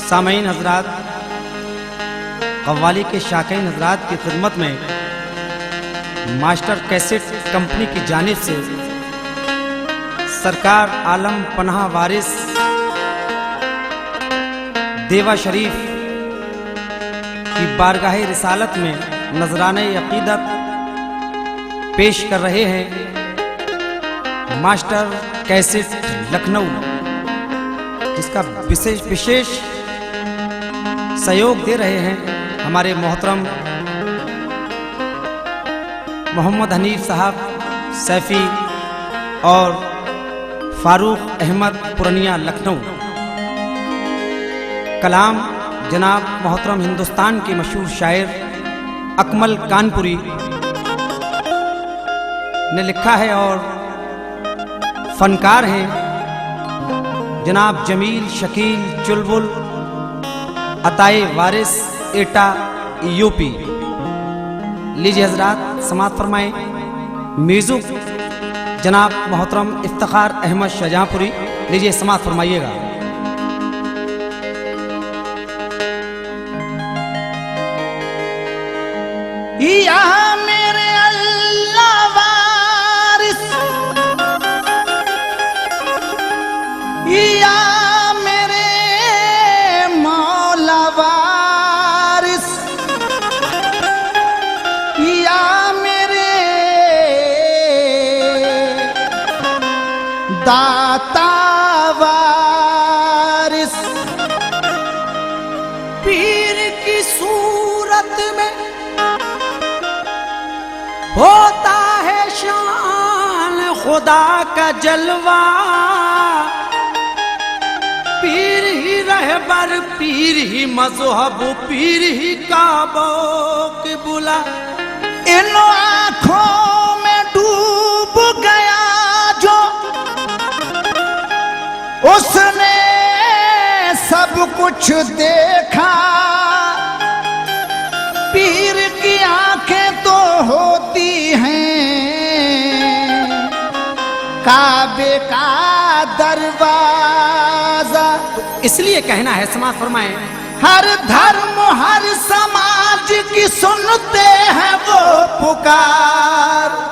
सामईन हजरात, कव्वाली के शाकीन हजरात की खिदमत में मास्टर कैसेट कंपनी की जानिब से सरकार आलम पनाह वारिस देवा शरीफ की बारगाह रिसालत में नजराने अकीदत पेश कर रहे हैं मास्टर कैसेट लखनऊ, जिसका विशेष सहयोग दे रहे हैं हमारे मोहतरम मोहम्मद हनीफ साहब सैफी और फारूक अहमद पुरनिया लखनऊ। कलाम जनाब मोहतरम हिंदुस्तान के मशहूर शायर अकमल कानपुरी ने लिखा है और फनकार हैं जनाब जमील शकील चुलबुल अताए वारिस एटा यूपी। लीजिए हजरात समाअत फरमाएं। म्यूजिक जनाब मोहतरम इफ्तिखार अहमद शाहजहांपुरी। लीजिए समाअत फरमाइएगा। या मेरे अल्लाह वारिस, या मेरे मौला वारिस, या मेरे दाता वारिस, पीर की सूरत में होता है शान खुदा का जलवा, पीर ही रहबर, पीर ही मज़हब, पीर ही काबो की बुला। इन आँखों में डूब गया जो उसने सब कुछ देखा, पीर की आंखें तो होती हैं काबे का दरवाजा। इसलिए कहना है, समाअत फरमाएं। हर धर्म हर समाज की सुनते हैं वो पुकार,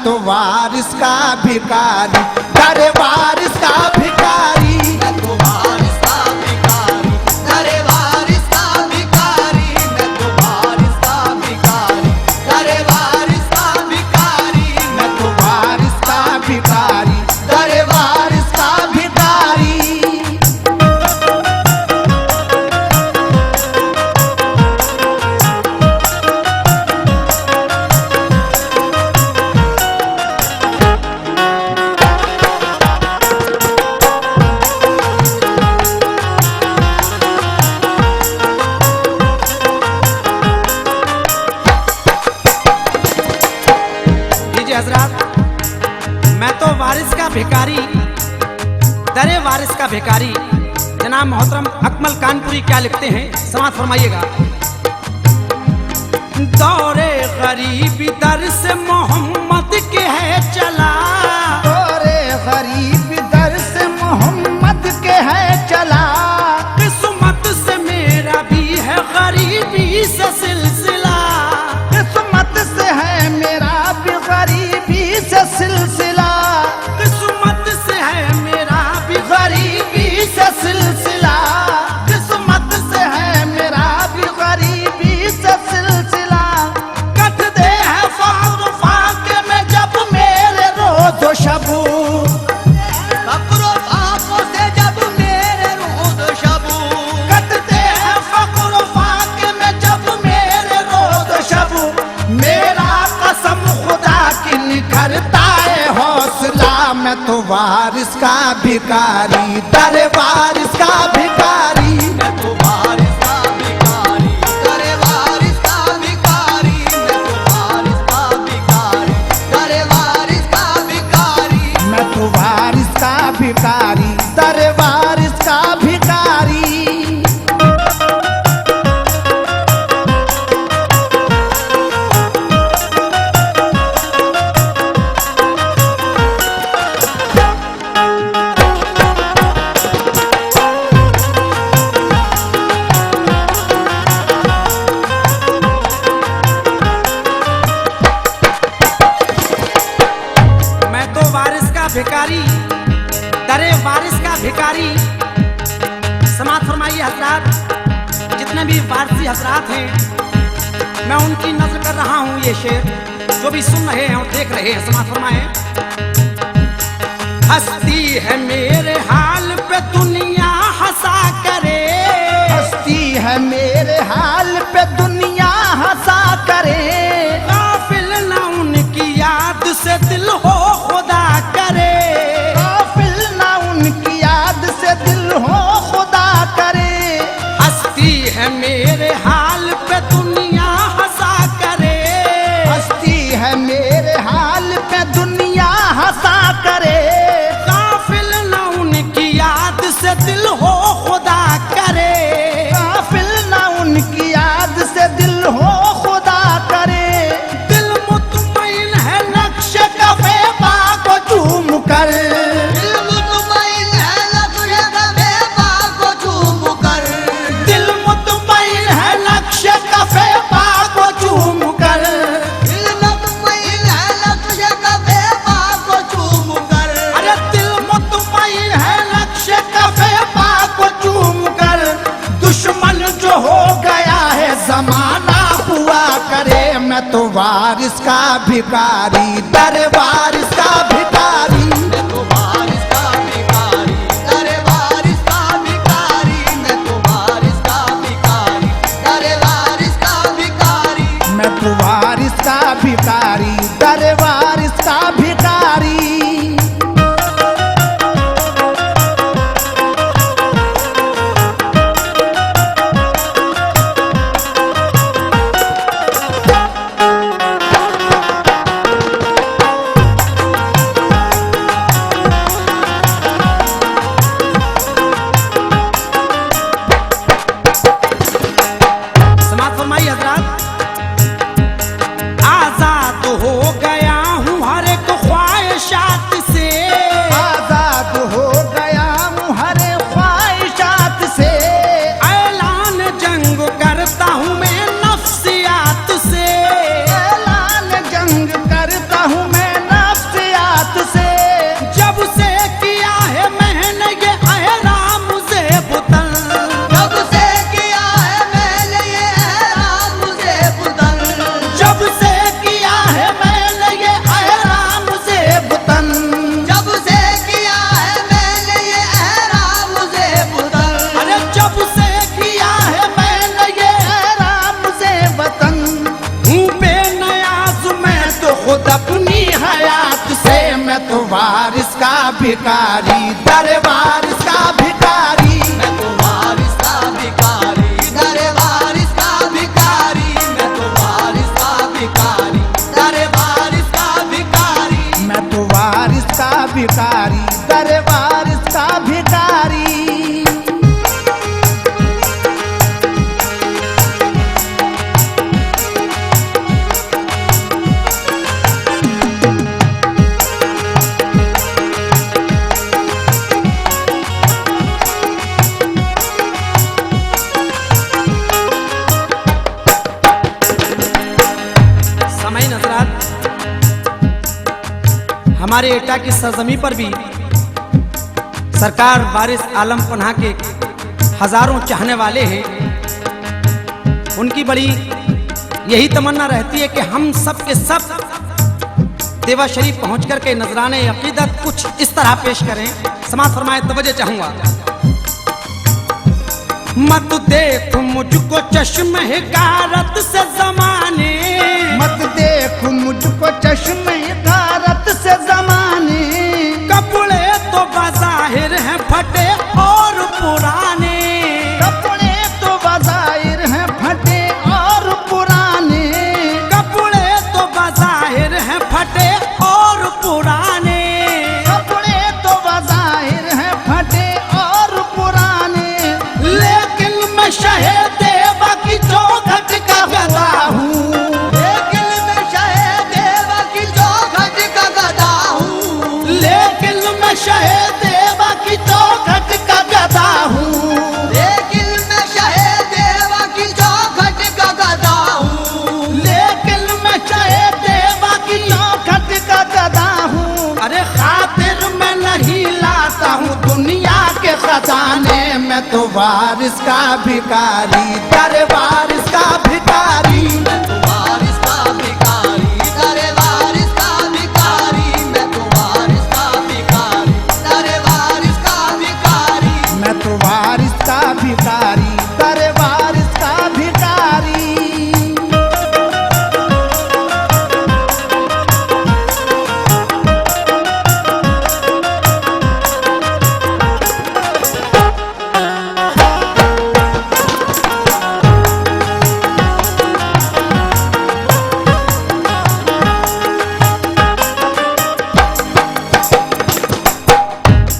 तो वारिस का भिखारी, अरे वारिस का भिखारी, मैं तो वारिस का भिखारी, अरे वारिस का भिखारी, मैं तो वारिस का भिखारी, अरे वारिस का भिखारी, मैं तो वारिस का भिखारी, अरे वारिस का भिखारी। मैं तो वारिस का भिखारी, दरे वारिस का भिखारी। जनाब मोहतरम अकमल कानपुरी क्या लिखते हैं, समाअत फरमाइएगा। दौरे गरीबी दर से मोहम्मद के है चला, दौरे गरीबी दर से मोहम्मद के है चला, किस्मत से मेरा भी है गरीबी से सिलसिला, किस्मत से है मेरा भी वारिस का भिखारी, दर वारिस का भिखारी। मैं तो वारिस का भिखारी, दर वारिस का भिखारी। मैं तो वारिस का भिखारी, दर वारिस का भिखारी। मैं तो वारिस का भिखारी, दर वारिस का भिखारी। मैं तो वारिस का भिखारी, दरे वारिस का भिखारी। समाज फरमाइए हजरात, जितने भी वारसी हजरात हैं, मैं उनकी नजर कर रहा हूँ। ये शेर जो भी सुन रहे हैं और देख रहे हैं, समाज फरमाए। हंसती है मेरे हाल पे दुनिया हंसा करे, हंसती है मेरे हाल पे दुनिया हंसा करे। गाफिल ना उनकी याद से दिल हो खुदा करे। गाफिल ना उनकी याद से दिल हो खुदा करे। हंसती है मेरे हाल पे दुनिया हंसा करे। हंसती है मेरे हाल पे दुनिया हंसा करे। गाफिल ना उनकी याद से दिल हो खुदा करे। गाफिल ना उनकी याद से दिल हो खुदा करे। दिल मुतमईन है नक्श कफे पा को चूम कर, दिल मुतमईन है लफ्ज़ कफ़े पा को चूम कर। दिल मुतमईन है नक्श कफे पा को चूम कर। दिल मुतमईन है लफ्ज़ कफ़े पा को चूम कर। अरे दिल मुतमईन है नक्श कफे पा को चूम कर। दुश्मन जो हो गया है जमाना हुआ करे। मैं तो वारिस का भिखारी, दर वारिस का भिखारी। मैं तो वारिस का भिखारी, दर वारिस का भिखारी। मैं तो वारिस का भिखारी, दर वारिस का भिखारी। मैं तो वारिस का भिखारी, दर वारिस का भिखारी। समाज फरमाइए हजरात। आजाद हो गया हूँ हर एक ख्वाहिशात से। आजाद हो गया हूँ हर ख्वाहिशात से। ऐलान जंग करता हूँ मैं नफ्सियात से। ऐलान जंग करता हूँ मैं नफ्सियात से। जब से किया है मैंने ये अहराम से बुतन। जब से किया है मैंने ये ऐलान मुझे बुतन। जब से किया है मैंने ये अहराम से बुतन। जब से किया है मैंने ये ऐलान मुझे बुतन। अरे जब से किया है मैंने ये राम से वतन हूँ बेनियाज मैं तो खुद अपनी हयात से। मैं तो वारिस का भिखारी, दर वारिस का भिखारी। मैं तो वारिस का भिखारी, दर वारिस का भिखारी। मैं तो वारिस का भिखारी, दर वारिस का भिखारी। मैं तो वारिस का भिखारी, दर वारिस का भिखारी। समय नजरात, हमारे एटा की सरजमी पर भी सरकार वारिस आलम पनाह के हजारों चाहने वाले हैं। उनकी बड़ी यही तमन्ना रहती है कि हम सब के सब देवा शरीफ पहुंच करके नजराने अकीदत कुछ इस तरह पेश करें। समाज फरमाए, तवज्जो चाहूंगा। मत देख मुझको चश्म हिकारत से जमाने, मत देख मुझको चश्मे गारत से जमाने। कपड़े तो तो वारिस का भिखारी, दर वारिस का भिखारी। मैं तो वारिस का भिखारी, दरे वारिस का भिखारी। मैं तो वारिस का भिखारी, दरे वारिस का भिखारी। मैं तो वारिस का भिखारी, दर वारिस का भिखारी।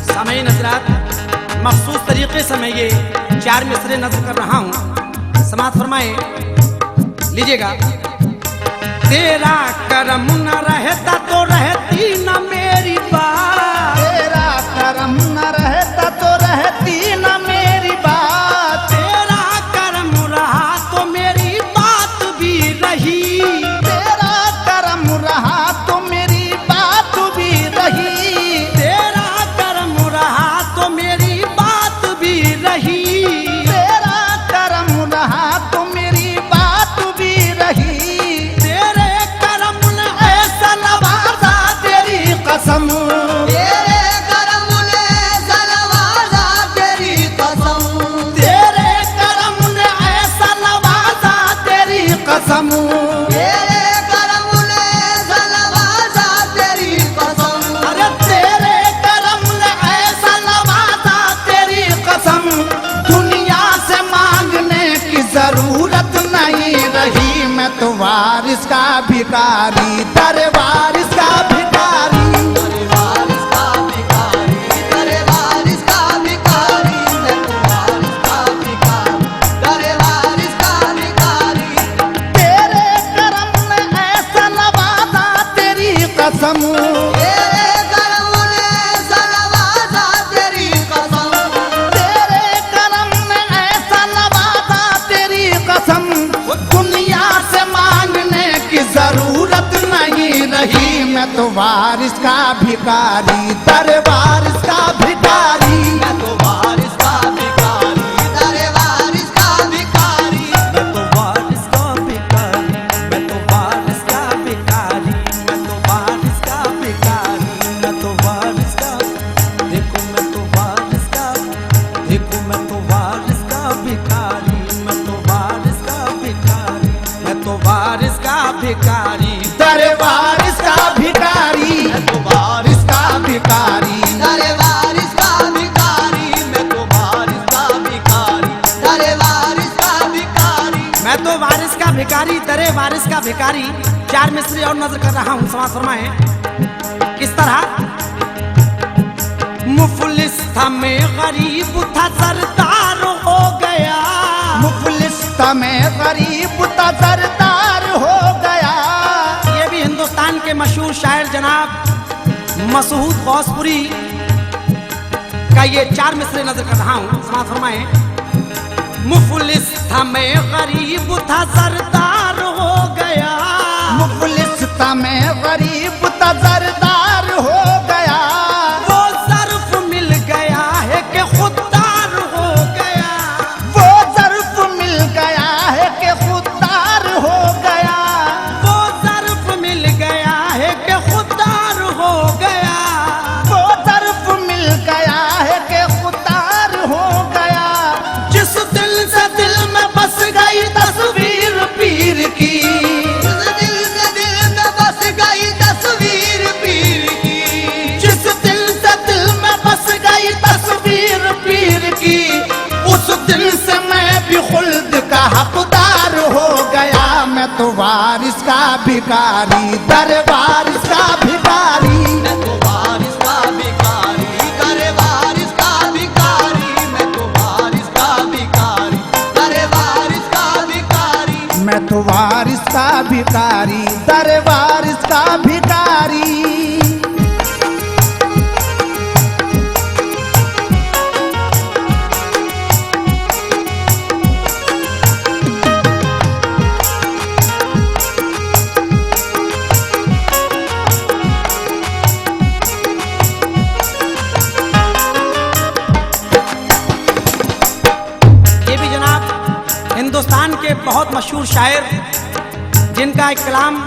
सामईन हज़रात, मखसूस तरीके से मैं ये 4 मिसरे नज़र कर रहा हूँ, समात फरमाए लीजिएगा। तेरा करम न रहता तो रहती न मेरी बात, तेरा करम न रहता तो रहती न मेरी बात। तेरा करम रहा तो मेरी बात भी रही, तेरा करम रहा तो मेरी बात भी रही। तेरा करम रहा तो मेरी बात भी रही। तेरा करम रहा तो मेरी बात भी रही। तेरे करम ने ऐसा नवाजा तेरी कसम, तेरे करम ने सलवाजा तेरी कसम। तेरे करम ने ऐसा नवाजा तेरी कसम। तेरे करम ने सलवाजा तेरी कसम। अरे तेरे करम ने ऐसा नवाजा तेरी कसम, दुनिया से मांगने की जरूरत नहीं रही। मैं तो वारिस का भिखारी, दर वारिस का भिखारी। दरे वारिस का भिखारी, दरे वारिस का भिखारी। मैं तो वारिस का भिखारी, दरे वारिस का भिखारी। तेरे करम ने ऐसा नवाजा तेरी कसम। तेरे करम ने सलवाजा तेरी कसम। तेरे करम ने ऐसा नवाजा तेरी कसम, दुनिया से मांगने की जरूरत नहीं रही। मैं तो वारिस का भिखारी, दर वारिस का भिखारी। मैं तो वारिस का भिखारी, दरे वारिस का भिखारी। मैं तो वारिस का भिखारी, मैं तो वारिस का भिखारी, मैं तो वारिस का भिखारी, मैं तो वारिस का, देखो मैं तो वारिस का, देखो मैं तो वारिस का भिखारी, मैं तो वारिस का भिखारी, मैं तो वारिस का भिखारी। दर वारिस का भिखारी, मैं तो वारिस का भिखारी। दरे वारिस का भिखारी। मैं तो वारिस का भिखारी, दरे वारिस का भिखारी। मैं तो वारिस का भिखारी, दरे वारिस का भिखारी। 4 मिसरे और नजर कर रहा हूँ, समाज फरमाए किस तरह। मुफलिस था मैं गरीब था सरदार हो गया, मुफलिस था मैं गरीब था सरदार हो गया। ये भी हिंदुस्तान के मशहूर शायर जनाब मसूद गौसपुरी का ये 4 मिसरे नजर कर रहा हूँ, समाज फरमाए। मुफलिस था मैं गरीब था सरदार हो गया, मुफलिस था मैं गरीब था सरदार हो गया। वो ज़र्फ मिल गया है कि खुददार हो गया, वो ज़र्फ मिल गया है कि खुददार हो गया। वो ज़र्फ मिल गया है कि खुददार हो गया। वो ज़र्फ मिल गया है कि खुददार हो गया। जिस दिल से दिल में बस गई तस्वीर पीर की, जिस दिल से दिल में बस गई तस्वीर पीर की। जिस दिल से दिल में बस गई तस्वीर पीर की, उस दिल से मैं भी खुल्द का हकदार हो गया। मैं तो वारिस का भिखारी, दर वारिस का भिखारी। मैं तो वारिस का भिखारी, दरे वारिस का भिखारी। मैं तो वारिस का भिखारी, दरे वारिस का भिखारी। मैं तो वारिस का भिखारी, दर वारिस का भिखारी। हिंदुस्तान के बहुत मशहूर शायर जिनका एक कलाम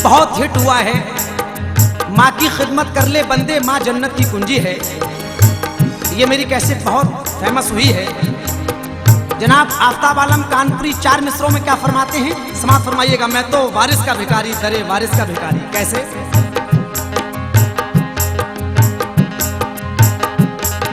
बहुत हिट हुआ है, माँ की खिदमत कर ले बंदे माँ जन्नत की कुंजी है। ये मेरी कैसेट बहुत फेमस हुई है। जनाब आफ्ताब आलम कानपुरी 4 मिसरों में क्या फरमाते हैं, समाप्त फरमाइएगा। मैं तो वारिस का भिखारी, दरे वारिस का भिखारी। कैसे?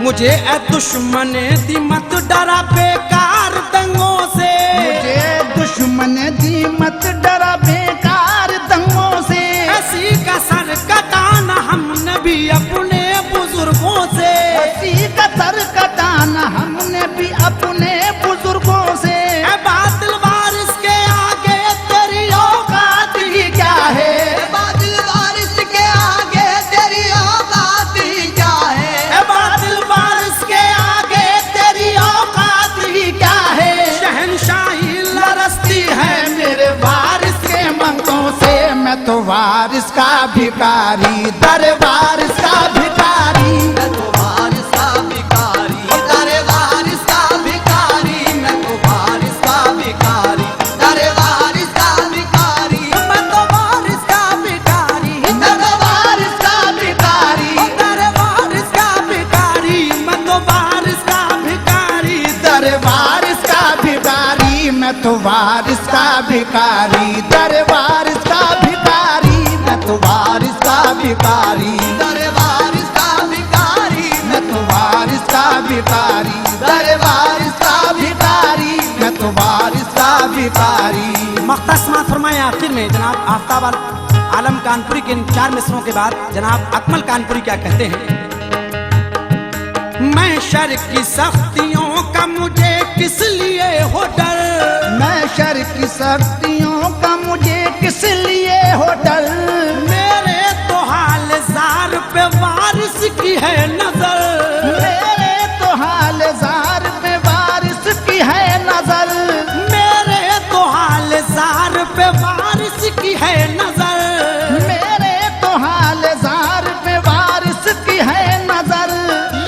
मुझे ए दुश्मन दी मत डरा बेकार दंगों से, मुझे दुश्मन दी मत डरा बेकार दंगों से। ऐसी का सर कटाना हमने भी अपने बुजुर्गों से, ऐसी का सर कटाना हमने भी अपने बुजुर्गों से। ए बातिल वारिस के आगे तेरी औकात ही क्या है, बादल वारिस के आगे तेरी औकात ही क्या है, ए बातिल वारिस के आगे तेरी औकात ही क्या है। शहनशाही लरसती है मेरे वारिस के मंगों से। मैं तो वारिस का भिखारी, दर वारिस का भिखारी। मैं तो वारिस का भिखारी, दरे वारिस का भिखारी। मैं तो वारिस का भिखारी, दरे वारिस का भिखारी। मैं तो वारिस का भिखारी, मैं तो वारिस का भिखारी, दरे वारिस का भिखारी। मैं तो वारिस का भिखारी, दर वारिस का भिखारी। मैं तो वारिस का भिखारी, दर वारिस का भिखारी। मैं तो वारिस का भिखारी, दरे वारिस का भिखारी। मैं तो वारिस का भिखारी, दर वारिस का भिखारी। मैं तो वारिस का भिखारी। मख्तसमात फरमाए आखिर में जनाब आफ्ताब आलम कानपुरी के इन 4 मिसरों के बाद जनाब अकमल कानपुरी क्या कहते हैं। मैं शर की सख्तियों का मुझे किस लिए हो डर, मैं शर की शक्तियों का मुझे किस लिए हो डर। मेरे तो हाल जार पे वारिस की है नजर, मेरे तो हाल जार पे वारिस की है नजर। मेरे तो हाल जार पे वारिस की है नजर। मेरे तो हाल जार पे वारिस की है नजर।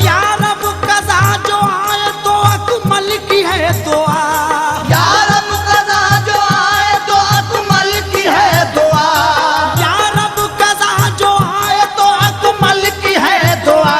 या रब कज़ा जो आए तो अकमल की है दुआ, या रब कज़ा जो आए तो अकमल की है दुआ। या रब कज़ा जो आए तो अकमल की है दुआ।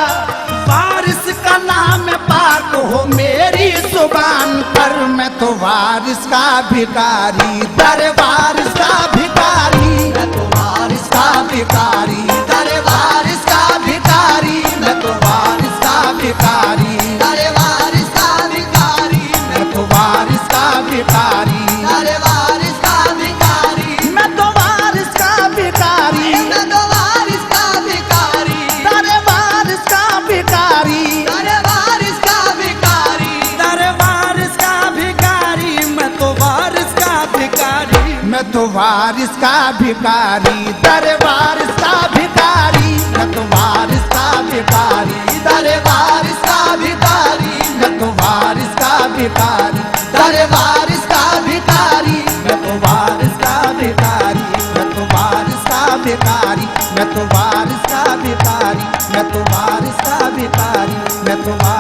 वारिस का नाम पाक हो मेरी जुबान पर। मैं तो वारिस का भिखारी, दर वारिस का भिखारी। मैं तो वारिस का भिखारी, दरे वारिस का भिखारी। मैं तो वारिस का भिखारी। दरे वारिस का भिखारी। मैं तो वारिस का भिखारी। दरे वारिस का भिखारी। मैं तो वारिस का भिखारी, मैं तो वारिस का भिखारी। दर वारिस का भिखारी। दरे वारिस का भिखारी। दर वारिस का भिखारी। मैं तो वारिस का भिखारी। मैं तो वारिस का भिखारी, दर वारिस का भिखारी। मैं तो वारिस का भिखारी, दरे वारिस का भिखारी। मैं तो वारिस का भिखारी। दरे वारिस का भिखारी। मैं तो वारिस का भिखारी। मैं तो वारिस का भिखारी। मैं तो वारिस का भिखारी। मैं तो वारिस का भिखारी। मैं तो वारिस